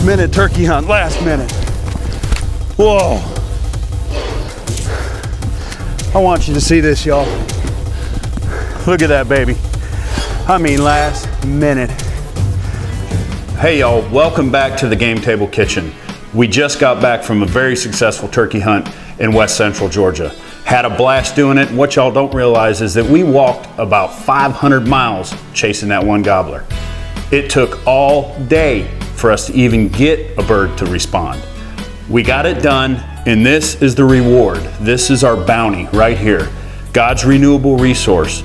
Last minute turkey hunt, last minute. Whoa. I want you to see this, y'all. Look at that baby. I mean, last minute. Hey y'all, welcome back to the Game Table Kitchen. We just got back from a very successful turkey hunt in West Central Georgia. Had a blast doing it. What y'all don't realize is that we walked about 500 miles chasing that one gobbler. It took all day for us to even get a bird to respond. We got it done, and this is the reward. This is our bounty right here. God's renewable resource,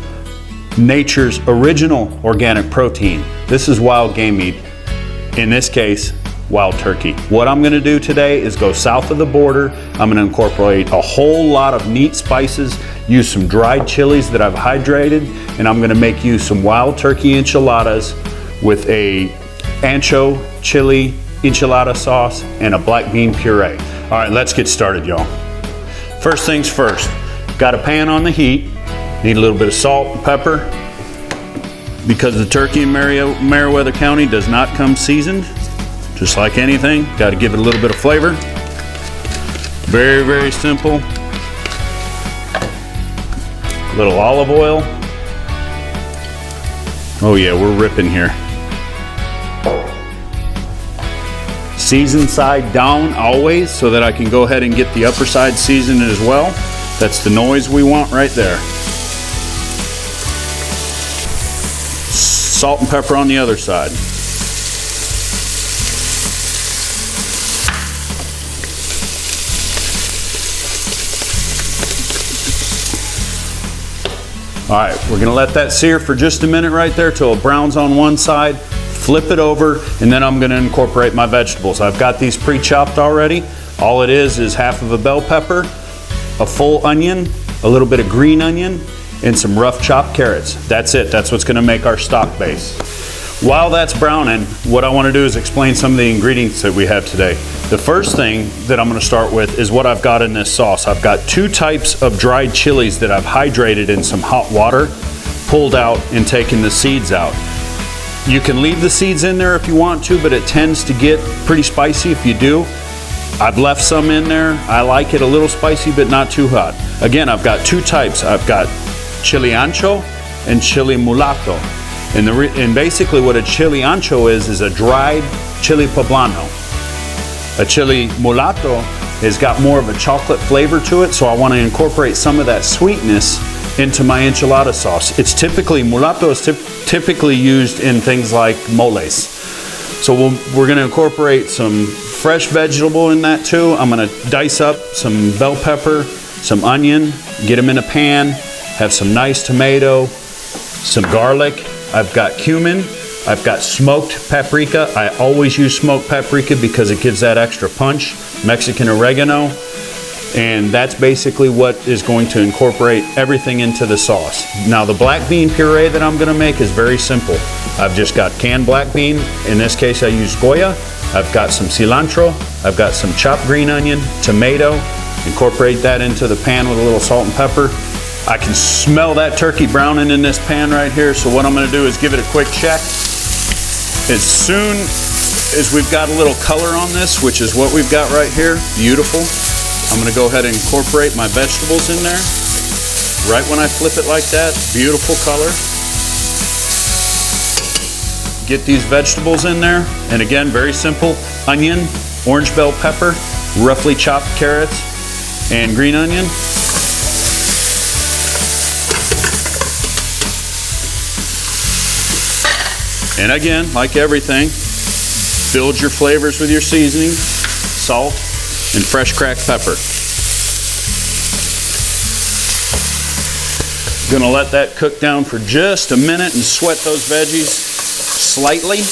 nature's original organic protein. This is wild game meat. In this case, wild turkey. What I'm gonna do today is go south of the border. I'm gonna incorporate a whole lot of neat spices, use some dried chilies that I've hydrated, and I'm gonna make you some wild turkey enchiladas with a ancho chili enchilada sauce and a black bean puree. All right, let's get started, y'all. First things first, got a pan on the heat. Need a little bit of salt and pepper. Because the turkey in Meriwether County does not come seasoned, just like anything, got to give it a little bit of flavor. Very, very simple. A little olive oil. Oh yeah, we're ripping here. Season side down always, so that I can go ahead and get the upper side seasoned as well. That's the noise we want right there. Salt and pepper on the other side. All right, we're gonna let that sear for just a minute right there till it browns on one side. Flip it over, and then I'm gonna incorporate my vegetables. I've got these pre-chopped already. All it is half of a bell pepper, a full onion, a little bit of green onion, and some rough chopped carrots. That's it, that's what's gonna make our stock base. While that's browning, what I wanna do is explain some of the ingredients that we have today. The first thing that I'm gonna start with is what I've got in this sauce. I've got 2 types of dried chilies that I've hydrated in some hot water, pulled out and taken the seeds out. You can leave the seeds in there if you want to, but it tends to get pretty spicy if you do. I've left some in there. I like it a little spicy, but not too hot. Again, I've got 2 types. I've got chili ancho and chili mulatto. And basically what a chili ancho is a dried chili poblano. A chili mulatto has got more of a chocolate flavor to it, so I want to incorporate some of that sweetness into my enchilada sauce. It's typically, mulatto is typically used in things like moles. So we're gonna incorporate some fresh vegetable in that too. I'm gonna dice up some bell pepper, some onion, get them in a pan, have some nice tomato, some garlic. I've got cumin, I've got smoked paprika. I always use smoked paprika because it gives that extra punch. Mexican oregano. And that's basically what is going to incorporate everything into the sauce. Now the black bean puree that I'm gonna make is very simple. I've just got canned black bean. In this case I use Goya. I've got some cilantro. I've got some chopped green onion, tomato. Incorporate that into the pan with a little salt and pepper. I can smell that turkey browning in this pan right here. So what I'm gonna do is give it a quick check. As soon as we've got a little color on this, which is what we've got right here, beautiful. I'm gonna go ahead and incorporate my vegetables in there. Right when I flip it like that, beautiful color. Get these vegetables in there. And again, very simple, onion, orange bell pepper, roughly chopped carrots, and green onion. And again, like everything, build your flavors with your seasoning, salt, and fresh cracked pepper. Gonna let that cook down for just a minute and sweat those veggies slightly.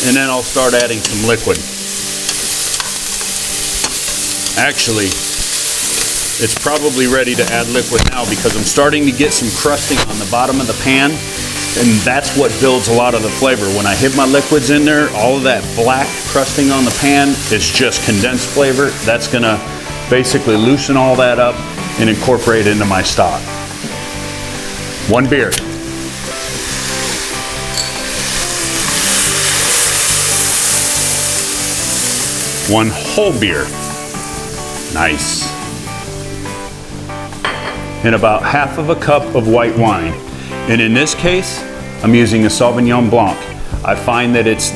And then I'll start adding some liquid. Actually, it's probably ready to add liquid now because I'm starting to get some crusting on the bottom of the pan. And that's what builds a lot of the flavor. When I hit my liquids in there, all of that black crusting on the pan is just condensed flavor. That's gonna basically loosen all that up and incorporate into my stock. 1 beer. 1 whole beer. Nice. And about half of a cup of white wine. And in this case, I'm using a Sauvignon Blanc. I find that it's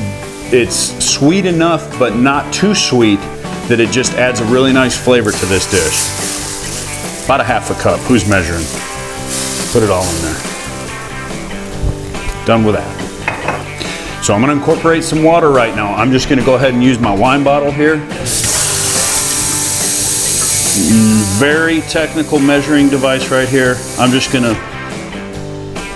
sweet enough, but not too sweet, that it just adds a really nice flavor to this dish. About a half a cup. Who's measuring? Put it all in there. Done with that. So I'm gonna incorporate some water right now. I'm just gonna go ahead and use my wine bottle here. Very technical measuring device right here. I'm just gonna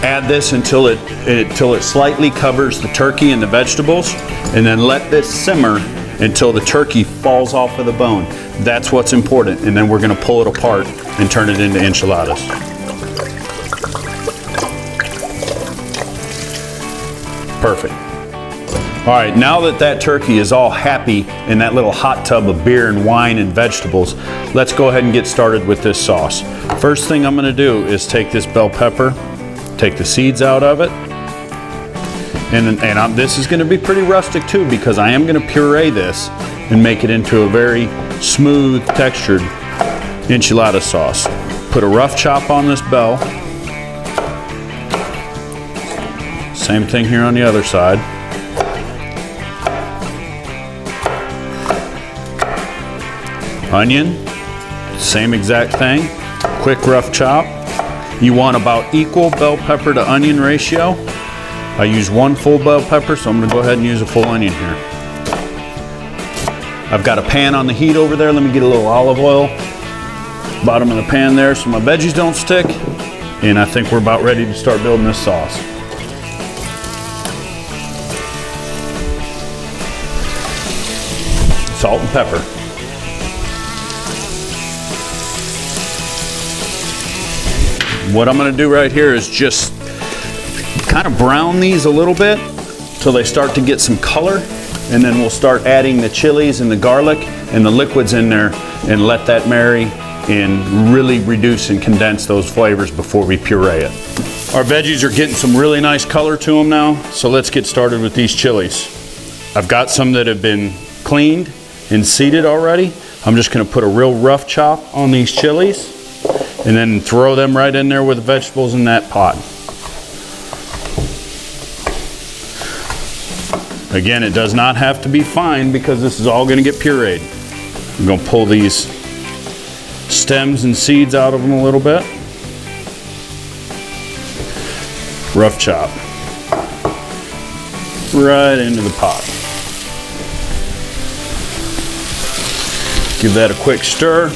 add this until it slightly covers the turkey and the vegetables, and then let this simmer until the turkey falls off of the bone. That's what's important. And then we're gonna pull it apart and turn it into enchiladas. Perfect. All right, now that turkey is all happy in that little hot tub of beer and wine and vegetables, let's go ahead and get started with this sauce. First thing I'm gonna do is take this bell pepper, take the seeds out of it, and this is gonna be pretty rustic too, because I am gonna puree this and make it into a very smooth textured enchilada sauce. Put a rough chop on this bell. Same thing here on the other side. Onion, same exact thing. Quick rough chop. You want about equal bell pepper to onion ratio. I use 1 full bell pepper, so I'm gonna go ahead and use a full onion here. I've got a pan on the heat over there. Let me get a little olive oil. Bottom of the pan there so my veggies don't stick. And I think we're about ready to start building this sauce. Salt and pepper. What I'm gonna do right here is just kind of brown these a little bit till they start to get some color, and then we'll start adding the chilies and the garlic and the liquids in there and let that marry and really reduce and condense those flavors before we puree it. Our veggies are getting some really nice color to them now, so let's get started with these chilies. I've got some that have been cleaned and seeded already. I'm just gonna put a real rough chop on these chilies and then throw them right in there with the vegetables in that pot. Again, it does not have to be fine because this is all gonna get pureed. I'm gonna pull these stems and seeds out of them a little bit. Rough chop. Right into the pot. Give that a quick stir.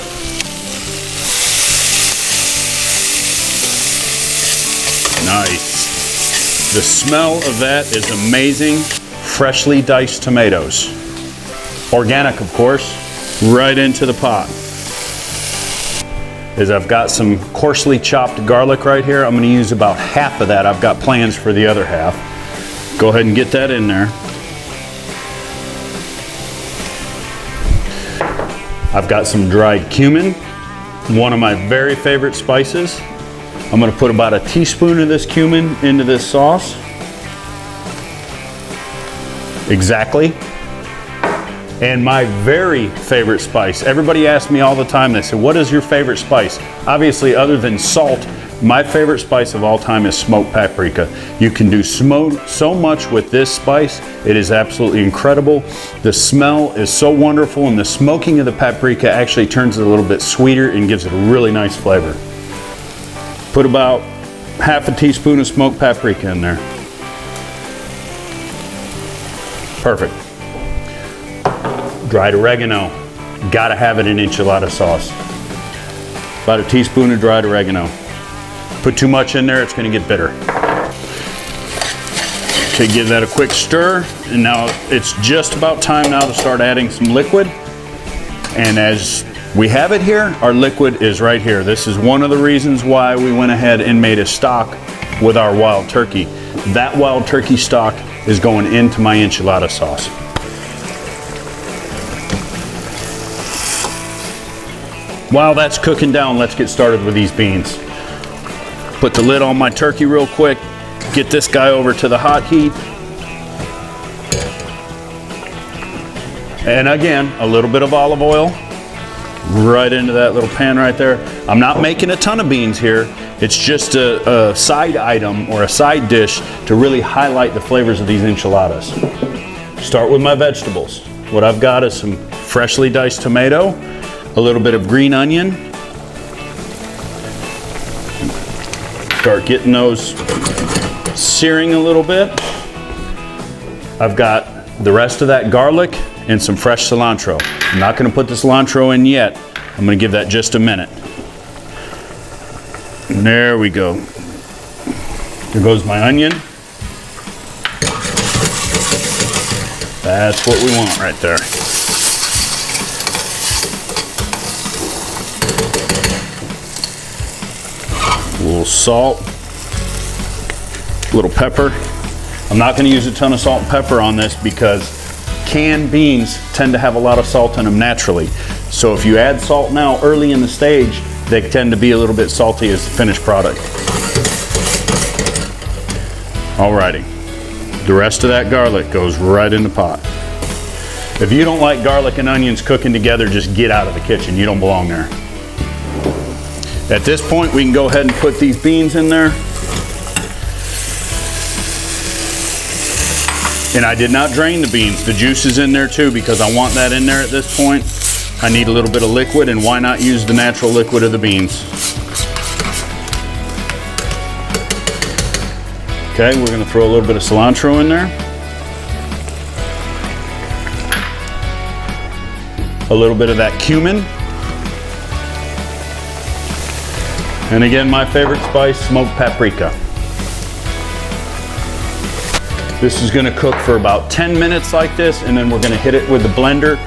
Nice. The smell of that is amazing. Freshly diced tomatoes. Organic, of course. Right into the pot. As I've got some coarsely chopped garlic right here, I'm going to use about half of that. I've got plans for the other half. Go ahead and get that in there. I've got some dried cumin, one of my very favorite spices. I'm gonna put about a teaspoon of this cumin into this sauce. Exactly. And my very favorite spice. Everybody asks me all the time, they say, what is your favorite spice? Obviously, other than salt, my favorite spice of all time is smoked paprika. You can do so much with this spice. It is absolutely incredible. The smell is so wonderful, and the smoking of the paprika actually turns it a little bit sweeter and gives it a really nice flavor. Put about half a teaspoon of smoked paprika in there. Perfect. Dried oregano. Gotta have it in enchilada sauce. About a teaspoon of dried oregano. Put too much in there, it's gonna get bitter. Okay, give that a quick stir, and now it's just about time now to start adding some liquid. And as we have it here, our liquid is right here. This is one of the reasons why we went ahead and made a stock with our wild turkey. That wild turkey stock is going into my enchilada sauce. While that's cooking down, let's get started with these beans. Put the lid on my turkey real quick, get this guy over to the hot heat. And again, a little bit of olive oil right into that little pan right there. I'm not making a ton of beans here. It's just a side item or a side dish to really highlight the flavors of these enchiladas. Start with my vegetables. What I've got is some freshly diced tomato, a little bit of green onion. Start getting those searing a little bit. I've got the rest of that garlic and some fresh cilantro. I'm not gonna put the cilantro in yet. I'm gonna give that just a minute. And there we go. There goes my onion. That's what we want right there. A little salt, a little pepper. I'm not going to use a ton of salt and pepper on this because canned beans tend to have a lot of salt in them naturally. So if you add salt now early in the stage, they tend to be a little bit salty as the finished product. Alrighty, the rest of that garlic goes right in the pot. If you don't like garlic and onions cooking together, just get out of the kitchen. You don't belong there. At this point, we can go ahead and put these beans in there. And I did not drain the beans. The juice is in there too because I want that in there at this point. I need a little bit of liquid, and why not use the natural liquid of the beans? Okay, we're gonna throw a little bit of cilantro in there. A little bit of that cumin. And again, my favorite spice, smoked paprika. This is gonna cook for about 10 minutes like this, and then we're gonna hit it with the blender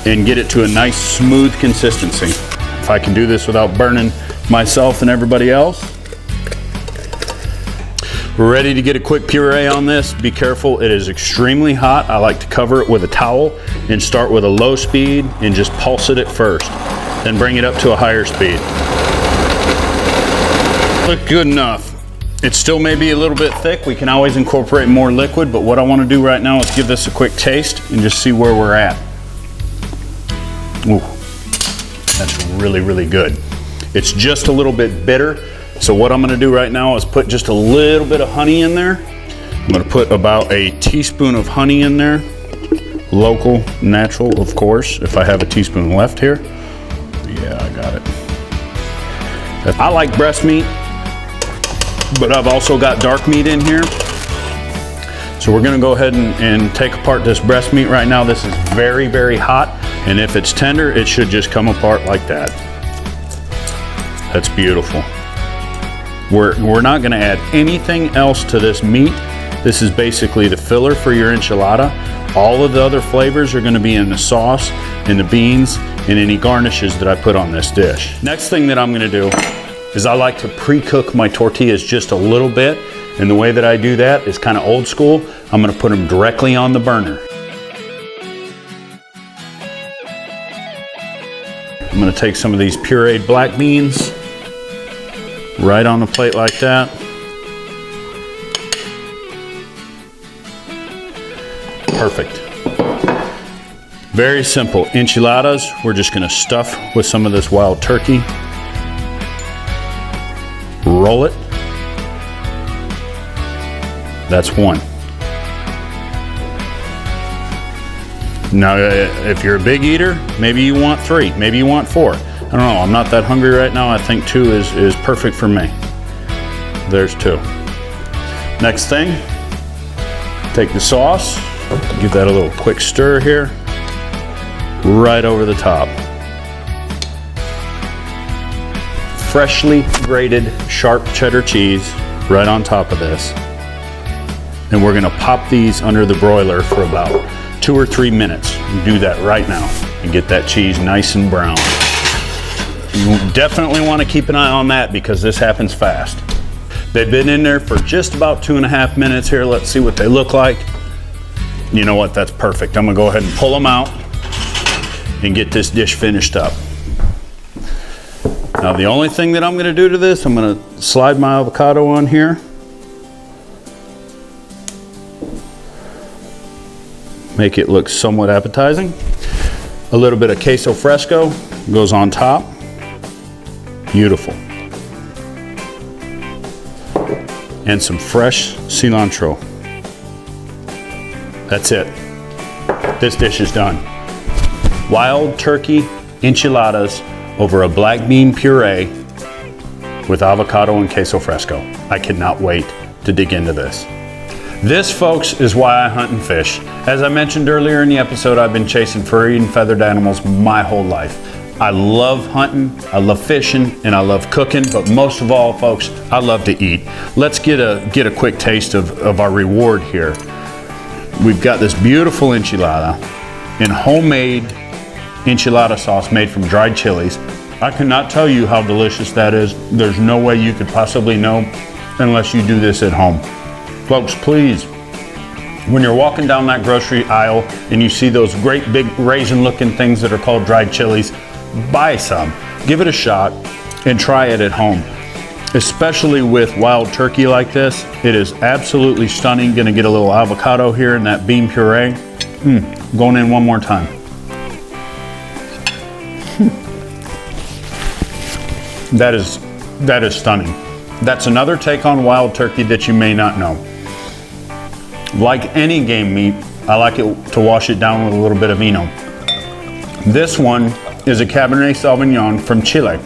and get it to a nice smooth consistency. If I can do this without burning myself and everybody else. We're ready to get a quick puree on this. Be careful, it is extremely hot. I like to cover it with a towel and start with a low speed and just pulse it at first. Then bring it up to a higher speed. Look good enough. It still may be a little bit thick. We can always incorporate more liquid, but what I want to do right now is give this a quick taste and just see where we're at. Ooh, that's really, really good. It's just a little bit bitter. So what I'm gonna do right now is put just a little bit of honey in there. I'm gonna put about a teaspoon of honey in there. Local, natural, of course, if I have a teaspoon left here. Yeah, I got it. I like breast meat, but I've also got dark meat in here. So we're gonna go ahead and take apart this breast meat right now. This is very, very hot. And if it's tender, it should just come apart like that. That's beautiful. We're not gonna add anything else to this meat. This is basically the filler for your enchilada. All of the other flavors are gonna be in the sauce, in the beans, and any garnishes that I put on this dish. Next thing that I'm gonna do is I like to pre-cook my tortillas just a little bit. And the way that I do that is kind of old school. I'm gonna put them directly on the burner. I'm gonna take some of these pureed black beans, right on the plate like that. Perfect. Very simple. Enchiladas, we're just gonna stuff with some of this wild turkey. Roll it. That's one. Now, if you're a big eater, maybe you want 3, maybe you want 4. I don't know, I'm not that hungry right now. I think 2 is perfect for me. There's 2. Next thing, take the sauce, give that a little quick stir here, right over the top. Freshly grated sharp cheddar cheese right on top of this. And we're gonna pop these under the broiler for about 2 or 3 minutes. Do that right now and get that cheese nice and brown. You definitely want to keep an eye on that because this happens fast. They've been in there for just about 2.5 minutes here. Let's see what they look like. You know what, that's perfect. I'm gonna go ahead and pull them out and get this dish finished up. Now the only thing that I'm gonna do to this, I'm gonna slide my avocado on here. Make it look somewhat appetizing. A little bit of queso fresco goes on top. Beautiful. And some fresh cilantro. That's it. This dish is done. Wild turkey enchiladas over a black bean puree with avocado and queso fresco. I cannot wait to dig into this. This, folks, is why I hunt and fish. As I mentioned earlier in the episode, I've been chasing furry and feathered animals my whole life. I love hunting, I love fishing, and I love cooking, but most of all, folks, I love to eat. Let's get a quick taste of our reward here. We've got this beautiful enchilada in homemade enchilada sauce made from dried chilies. I cannot tell you how delicious that is. There's no way you could possibly know unless you do this at home. Folks, please, when you're walking down that grocery aisle and you see those great big raisin looking things that are called dried chilies, buy some, give it a shot, and try it at home. Especially with wild turkey like this, it is absolutely stunning. Gonna get a little avocado here in that bean puree. Going in one more time. That is stunning. That's another take on wild turkey that you may not know. Like any game meat, I like it to wash it down with a little bit of vino. This one is a Cabernet Sauvignon from Chile.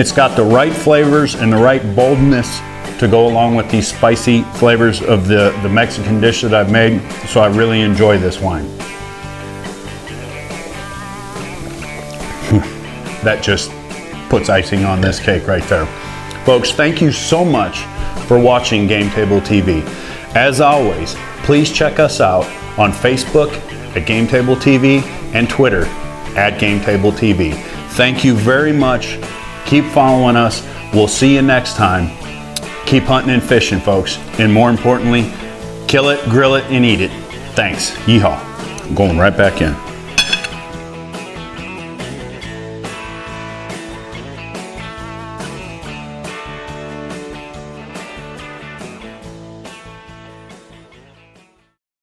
It's got the right flavors and the right boldness to go along with these spicy flavors of the Mexican dish that I've made, so I really enjoy this wine. That just puts icing on this cake right there. Folks, thank you so much for watching Game Table TV. As always, please check us out on Facebook at Game Table TV and Twitter at Game Table TV. Thank you very much. Keep following us. We'll see you next time. Keep hunting and fishing, folks. And more importantly, kill it, grill it, and eat it. Thanks. Yeehaw. I'm going right back in.